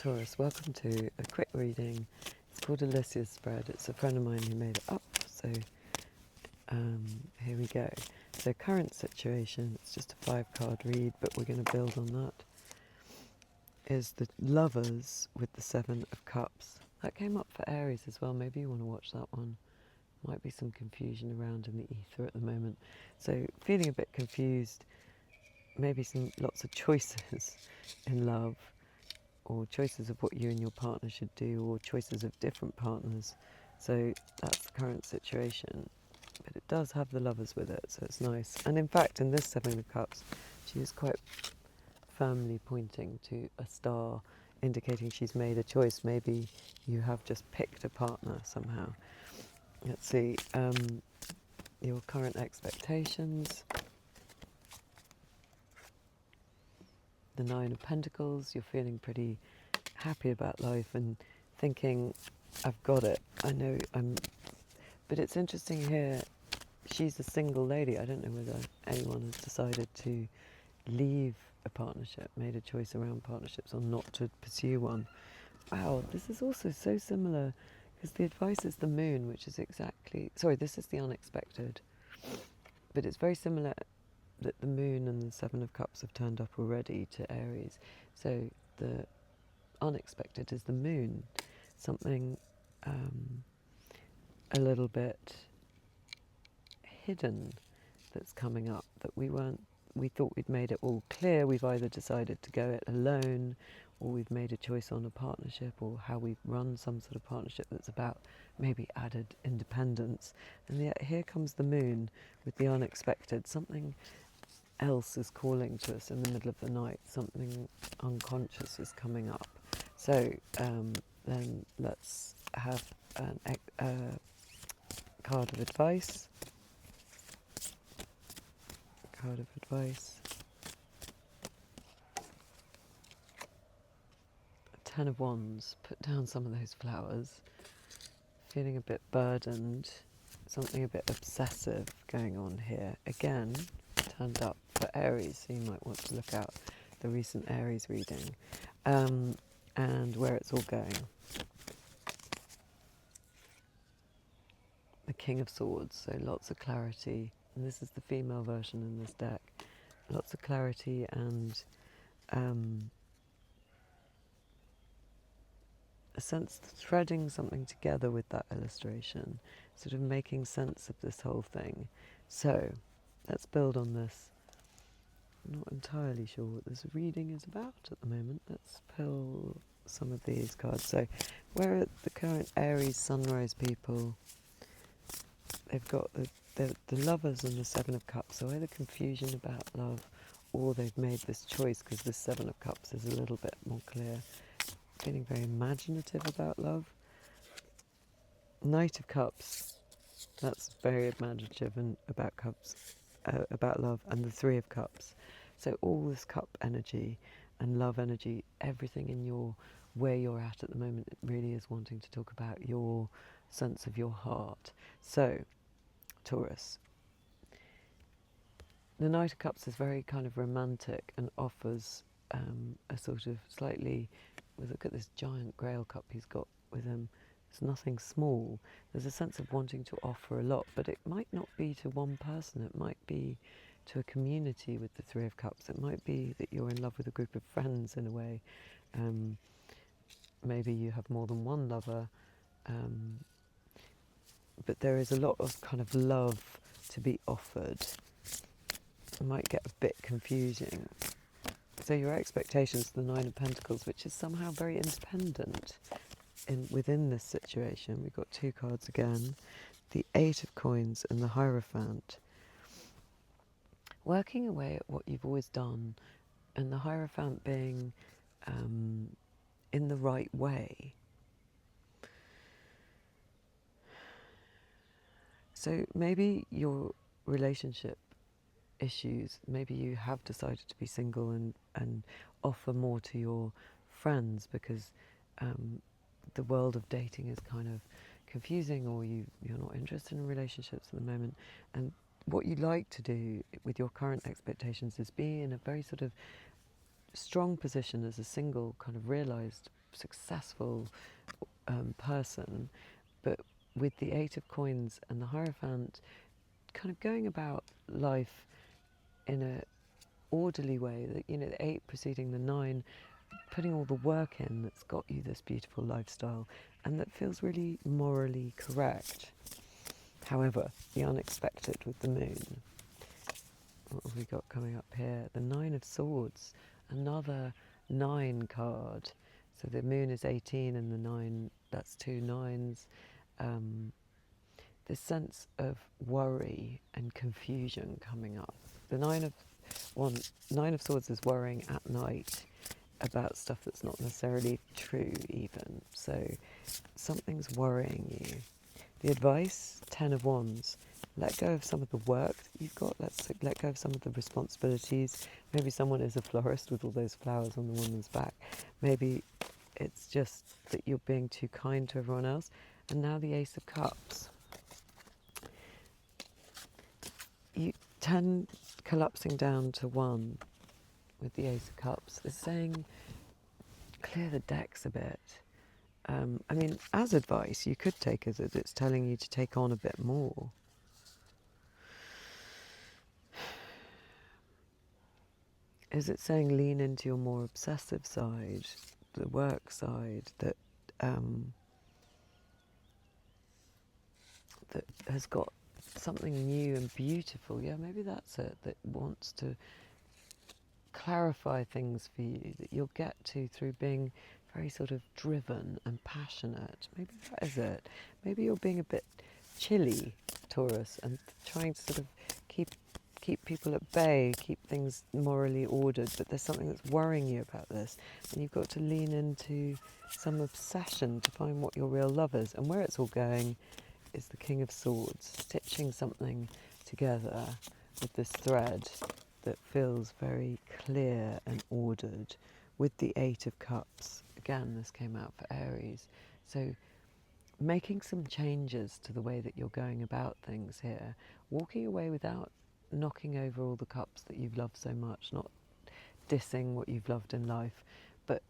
Taurus, welcome to a quick reading. It's called Alicia's Spread. It's a friend of mine who made it up, so here we go. So current situation, it's just a 5-card read, but we're going to build on that, is the Lovers with the 7 of Cups. That came up for Aries as well. Maybe you want to watch that one. Might be some confusion around in the ether at the moment. So feeling a bit confused, maybe lots of choices in love, or choices of what you and your partner should do, or choices of different partners. So that's the current situation. But it does have the Lovers with it, so it's nice. And in fact, in this 7 of Cups, she is quite firmly pointing to a star, indicating she's made a choice. Maybe you have just picked a partner somehow. Let's see, your current expectations. The 9 of Pentacles, you're feeling pretty happy about life and thinking, I've got it. I know but it's interesting here, she's a single lady. I don't know whether anyone has decided to leave a partnership, made a choice around partnerships or not to pursue one. Wow, this is also so similar, because the advice is the Moon, which is this is the Unexpected. But it's very similar that the Moon and the 7 of Cups have turned up already to Aries. So the Unexpected is the Moon, something a little bit hidden that's coming up, that we thought we'd made it all clear. We've either decided to go it alone, or we've made a choice on a partnership, or how we run some sort of partnership that's about maybe added independence. And yet here comes the Moon with the Unexpected. Something else is calling to us in the middle of the night. Something unconscious is coming up. So then let's have a card of advice. Card of advice. 10 of Wands. Put down some of those flowers. Feeling a bit burdened. Something a bit obsessive going on here. Again, turned up for Aries, so you might want to look out the recent Aries reading and where it's all going. The King of Swords, so lots of clarity. And this is the female version in this deck. Lots of clarity and a sense of threading something together with that illustration, sort of making sense of this whole thing. So let's build on this. I'm not entirely sure what this reading is about at the moment. Let's pull some of these cards. So where are the current Aries sunrise people? They've got the Lovers and the 7 of Cups, so either confusion about love, or they've made this choice because the 7 of Cups is a little bit more clear. Feeling very imaginative about love. Knight of Cups, that's very imaginative and about love, and the 3 of Cups. So all this cup energy and love energy, everything in where you're at the moment, it really is wanting to talk about your sense of your heart. So, Taurus, the Knight of Cups is very kind of romantic and offers a sort of slightly, look at this giant Grail cup he's got with him. It's nothing small. There's a sense of wanting to offer a lot, but it might not be to one person. It might be to a community with the 3 of Cups. It might be that you're in love with a group of friends in a way. Maybe you have more than one lover. But there is a lot of kind of love to be offered. It might get a bit confusing. So your expectations, the 9 of Pentacles, which is somehow very independent within this situation. We've got 2 cards again. The 8 of Coins and the Hierophant. Working away at what you've always done, and the Hierophant being in the right way. So maybe your relationship issues, maybe you have decided to be single and offer more to your friends because the world of dating is kind of confusing, or you're not interested in relationships at the moment. And what you like to do with your current expectations is be in a very sort of strong position as a single, kind of realised successful person, but with the Eight of Coins and the Hierophant, kind of going about life in a orderly way, that, you know, the 8 preceding the 9, putting all the work in that's got you this beautiful lifestyle and that feels really morally correct. However, the unexpected with the moon. What have we got coming up here? The 9 of Swords, another 9 card. So the moon is 18 and the 9, that's 2 9s. This sense of worry and confusion coming up. The 9 of Swords is worrying at night about stuff that's not necessarily true even. So something's worrying you. The advice, 10 of Wands. Let go of some of the work that you've got. Let's let go of some of the responsibilities. Maybe someone is a florist with all those flowers on the woman's back. Maybe it's just that you're being too kind to everyone else. And now the Ace of Cups. 10 collapsing down to 1 with the Ace of Cups. It's saying clear the decks a bit. I mean, as advice, you could take it as it's telling you to take on a bit more. Is it saying lean into your more obsessive side, the work side, that that has got something new and beautiful? Yeah, maybe that's it, that wants to clarify things for you, that you'll get to through being very sort of driven and passionate. Maybe that is it. Maybe you're being a bit chilly, Taurus, and trying to sort of keep people at bay, keep things morally ordered, but there's something that's worrying you about this, and you've got to lean into some obsession to find what your real love is. And where it's all going is the King of Swords, stitching something together with this thread that feels very clear and ordered, with the 8 of Cups. Again, this came out for Aries. So making some changes to the way that you're going about things here, walking away without knocking over all the cups that you've loved so much, not dissing what you've loved in life, but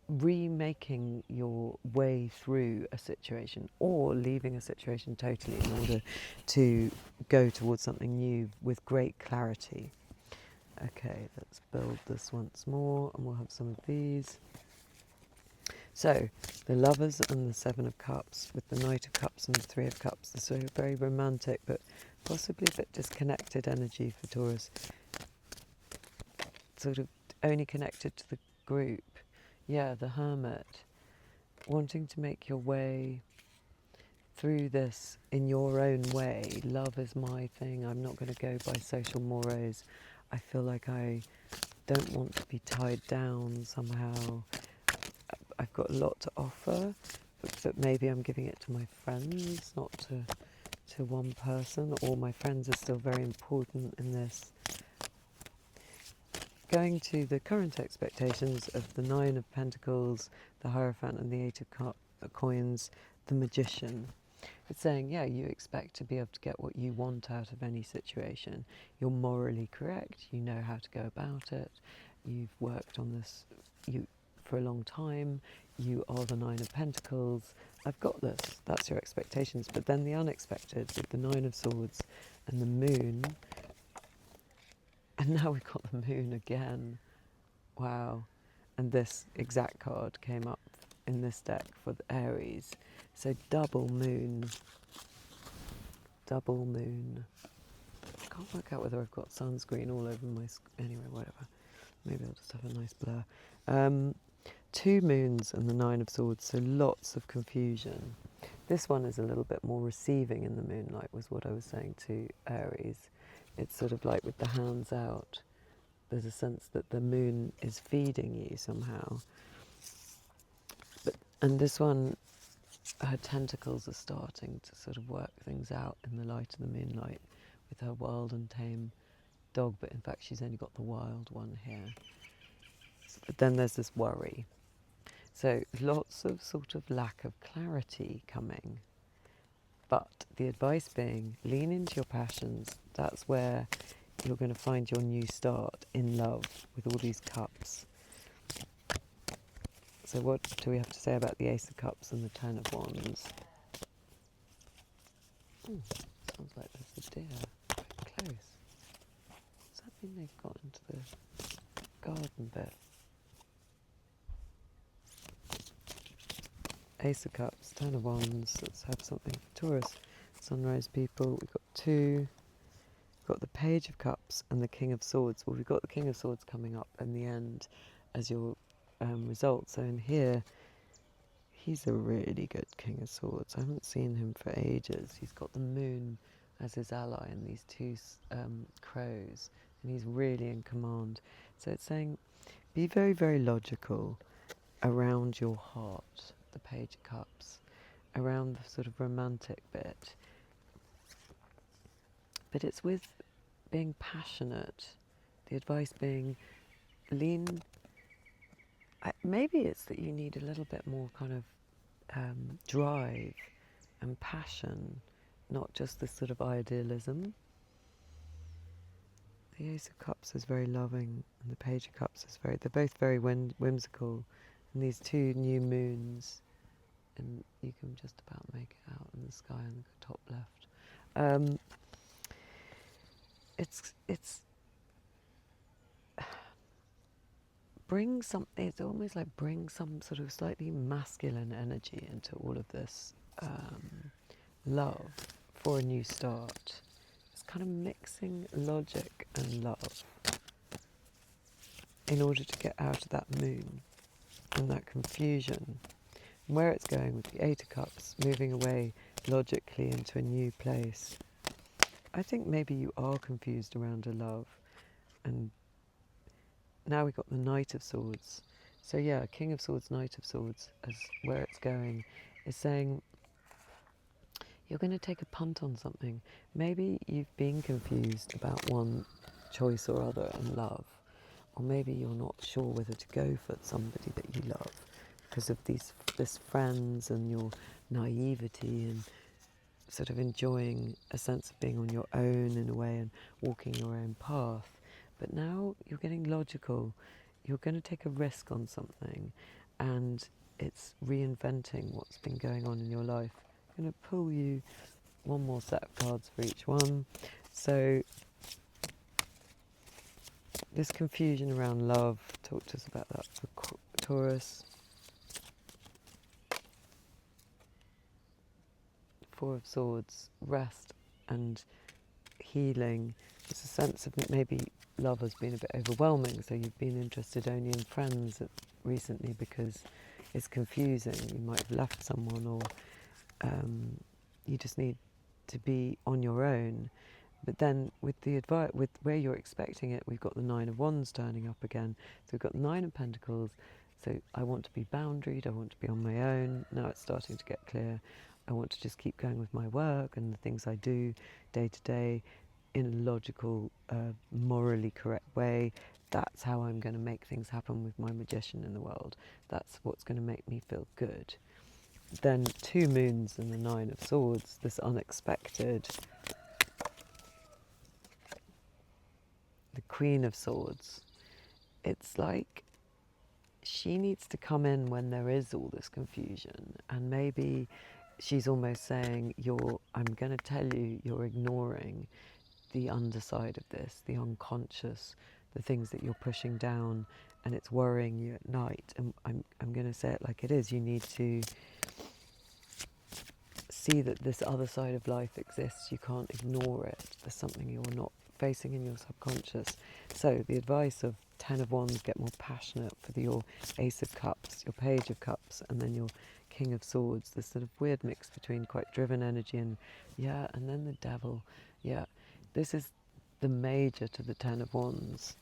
remaking your way through a situation, or leaving a situation totally in order to go towards something new with great clarity. Okay, let's build this once more, and we'll have some of these. So, the Lovers and the 7 of Cups, with the Knight of Cups and the 3 of Cups. This is a very romantic, but possibly a bit disconnected energy for Taurus. Sort of only connected to the group. Yeah, the Hermit. Wanting to make your way through this in your own way. Love is my thing. I'm not going to go by social mores. I feel like I don't want to be tied down somehow. I've got a lot to offer, but maybe I'm giving it to my friends, not to one person, or my friends are still very important in this. Going to the current expectations of the 9 of Pentacles, the Hierophant and the 8 of Coins, the Magician. It's saying, yeah, you expect to be able to get what you want out of any situation. You're morally correct, you know how to go about it, you've worked on this for a long time, you are the 9 of Pentacles, I've got this, that's your expectations. But then the unexpected with the 9 of Swords and the Moon, and now we've got the Moon again. Wow. And this exact card came up in this deck for the Aries. So double moon. Double moon. I can't work out whether I've got sunscreen all over my... Anyway, whatever. Maybe I'll just have a nice blur. 2 moons and the 9 of Swords, so lots of confusion. This one is a little bit more receiving in the moonlight, was what I was saying to Aries. It's sort of like with the hands out. There's a sense that the moon is feeding you somehow. And this one, her tentacles are starting to sort of work things out in the light of the moonlight with her wild and tame dog, but in fact she's only got the wild one here. But then there's this worry. So lots of sort of lack of clarity coming. But the advice being, lean into your passions. That's where you're going to find your new start in love with all these cups. So what do we have to say about the Ace of Cups and the Ten of Wands? Sounds like there's a deer quite close. Does that mean they've got into the garden bit? Ace of Cups, Ten of Wands. Let's have something for Taurus sunrise people. We've got two. We've got the Page of Cups and the King of Swords. Well, we've got the King of Swords coming up in the end as your result. So in here, he's a really good King of Swords. I haven't seen him for ages. He's got the moon as his ally and these two crows, and he's really in command. So it's saying, be very, very logical around your heart, the Page of Cups, around the sort of romantic bit. But it's with being passionate, the advice being lean. Maybe it's that you need a little bit more kind of drive and passion, not just this sort of idealism. The Ace of Cups is very loving, and the Page of Cups is they're both very whimsical, and these two new moons, and you can just about make it out in the sky on the top left. It's bring something. It's almost like bring some sort of slightly masculine energy into all of this love for a new start. It's kind of mixing logic and love in order to get out of that moon and that confusion. And where it's going with the Eight of Cups, moving away logically into a new place. I think maybe you are confused around a love, and now we've got the Knight of Swords. So yeah, King of Swords, Knight of Swords, as where it's going, is saying you're going to take a punt on something. Maybe you've been confused about one choice or other in love, or maybe you're not sure whether to go for somebody that you love because of this friends and your naivety and sort of enjoying a sense of being on your own in a way and walking your own path. But now you're getting logical. You're going to take a risk on something, and it's reinventing what's been going on in your life. I'm going to pull you one more set of cards for each one. So this confusion around love, talk to us about that for Taurus. Four of Swords, rest and healing. There's a sense of maybe love has been a bit overwhelming, so you've been interested only in friends recently because it's confusing. You might have left someone, or you just need to be on your own. But then with the advice, with where you're expecting it, we've got the Nine of Wands turning up again. So we've got the Nine of Pentacles. So I want to be boundaried, I want to be on my own. Now it's starting to get clear. I want to just keep going with my work and the things I do day to day in a logical, morally correct way. That's how I'm going to make things happen with my magician in the world. That's what's going to make me feel good. Then two moons and the Nine of Swords, this unexpected. The Queen of Swords. It's like she needs to come in when there is all this confusion, and maybe she's almost saying, I'm going to tell you, you're ignoring the underside of this, the unconscious, the things that you're pushing down, and it's worrying you at night. And I'm going to say it like it is. You need to see that this other side of life exists. You can't ignore it. There's something you're not facing in your subconscious. So the advice of Ten of Wands, get more passionate, for your Ace of Cups, your Page of Cups, and then your King of Swords, this sort of weird mix between quite driven energy and then the Devil. This is the major to the Ten of Wands.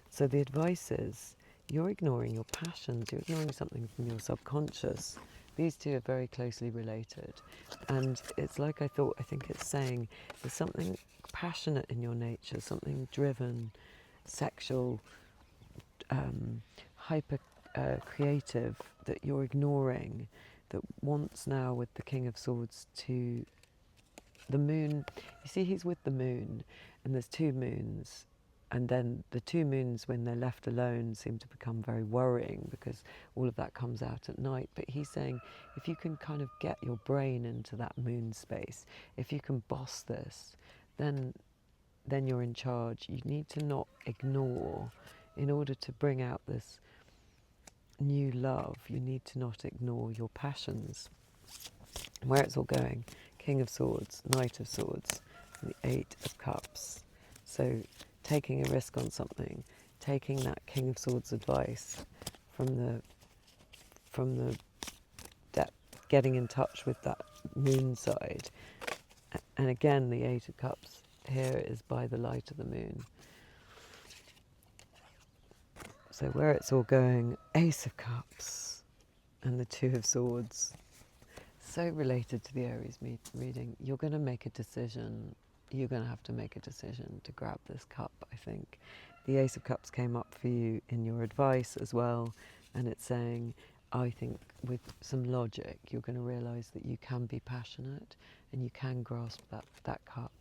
So the advice is, you're ignoring your passions, you're ignoring something from your subconscious. These two are very closely related. And it's like I think it's saying there's something passionate in your nature, something driven, sexual, hyper creative that you're ignoring, that wants now with the King of Swords to the moon. You see, he's with the moon, and there's two moons. And then the two moons, when they're left alone, seem to become very worrying because all of that comes out at night. But he's saying if you can kind of get your brain into that moon space, if you can boss this, then you're in charge. You need to not ignore, in order to bring out this new love, you need to not ignore your passions. Where it's all going, King of Swords, Knight of Swords, and the Eight of Cups. So taking a risk on something, taking that King of Swords advice from the depth, getting in touch with that moon side. And again, the Eight of Cups here is by the light of the moon. So where it's all going, Ace of Cups and the Two of Swords. So related to the Aries reading. You're going to make a decision. You're going to have to make a decision to grab this cup, I think. The Ace of Cups came up for you in your advice as well. And it's saying, I think with some logic, you're going to realise that you can be passionate and you can grasp that cup.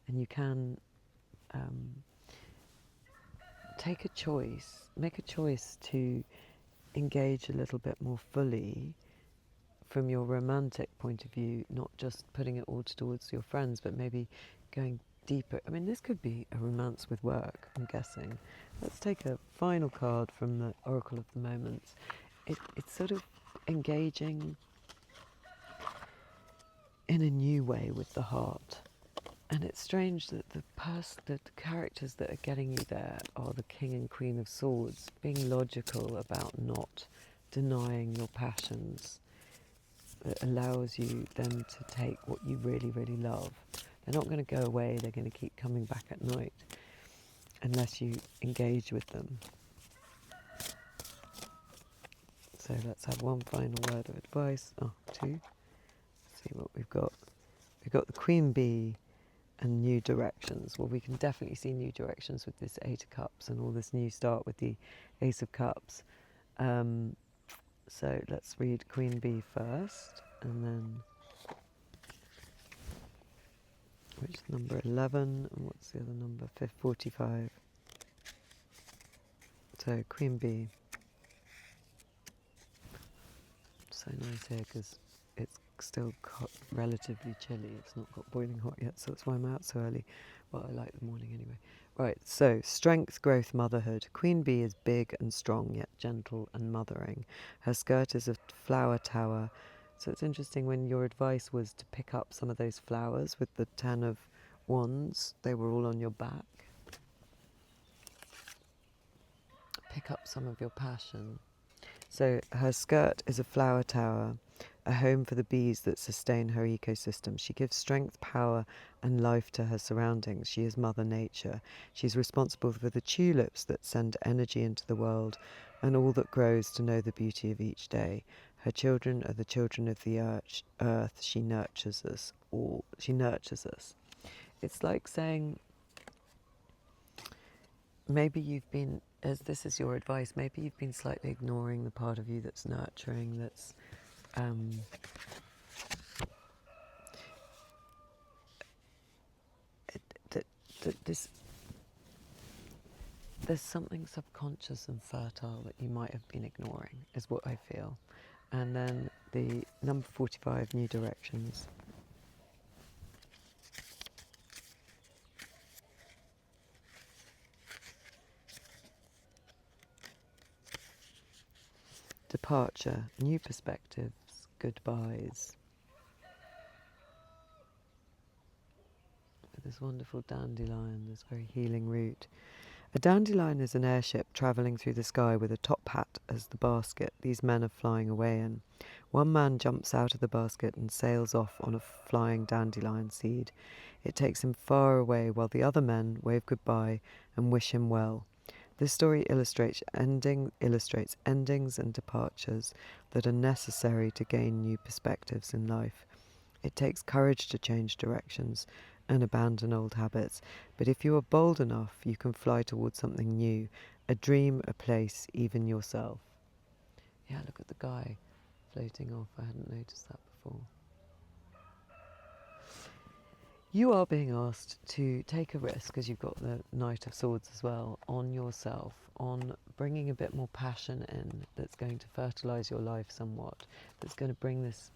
And you can take a choice, make a choice to engage a little bit more fully from your romantic point of view, not just putting it all towards your friends, but maybe going deeper. I mean, this could be a romance with work, I'm guessing. Let's take a final card from the Oracle of the Moments. It's sort of engaging in a new way with the heart. And it's strange that the characters that are getting you there are the King and Queen of Swords, being logical about not denying your passions. That allows you then to take what you really, really love. They're not going to go away, they're going to keep coming back at night unless you engage with them. So let's have one final word of advice. Two. Let's see what we've got. We've got the Queen Bee and new directions. Well, we can definitely see new directions with this Eight of Cups and all this new start with the Ace of Cups. So let's read Queen Bee first, and then which is number 11, and what's the other number? 45. So Queen Bee. So nice here because it's still relatively chilly. It's not got boiling hot yet, so that's why I'm out so early. Well, I like the morning anyway. Right, so strength, growth, motherhood. Queen Bee is big and strong, yet gentle and mothering. Her skirt is a flower tower. So it's interesting when your advice was to pick up some of those flowers with the 10 of Wands. They were all on your back. Pick up some of your passion. So her skirt is a flower tower, a home for the bees that sustain her ecosystem. She gives strength, power and life to her surroundings. She is Mother Nature. She's responsible for the tulips that send energy into the world and all that grows to know the beauty of each day. Her children are the children of the earth. She nurtures us all. She nurtures us. It's like saying, maybe you've been, as this is your advice, maybe you've been slightly ignoring the part of you that's nurturing, that's there's something subconscious and fertile that you might have been ignoring, is what I feel. And then the number 45, new directions. Departure, new perspectives, goodbyes. This wonderful dandelion, this very healing root. A dandelion is an airship travelling through the sky with a top hat as the basket these men are flying away in. One man jumps out of the basket and sails off on a flying dandelion seed. It takes him far away while the other men wave goodbye and wish him well. This story illustrates endings and departures that are necessary to gain new perspectives in life. It takes courage to change directions and abandon old habits, but if you are bold enough, you can fly towards something new, a dream, a place, even yourself. Yeah, look at the guy floating off. I hadn't noticed that before. You are being asked to take a risk, because you've got the Knight of Swords as well, on yourself, on bringing a bit more passion in, that's going to fertilise your life somewhat, that's going to bring this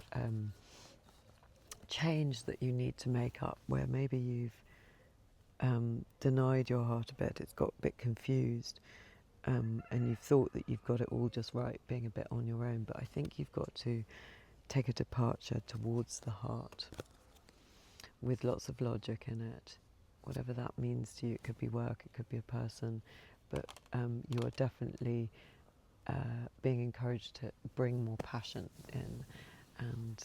change that you need to make up, where maybe you've denied your heart a bit, it's got a bit confused, and you've thought that you've got it all just right, being a bit on your own, but I think you've got to take a departure towards the heart with lots of logic in it, whatever that means to you. It could be work, it could be a person, but you are definitely being encouraged to bring more passion in, and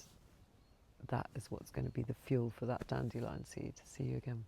that is what's going to be the fuel for that dandelion seed. See you again.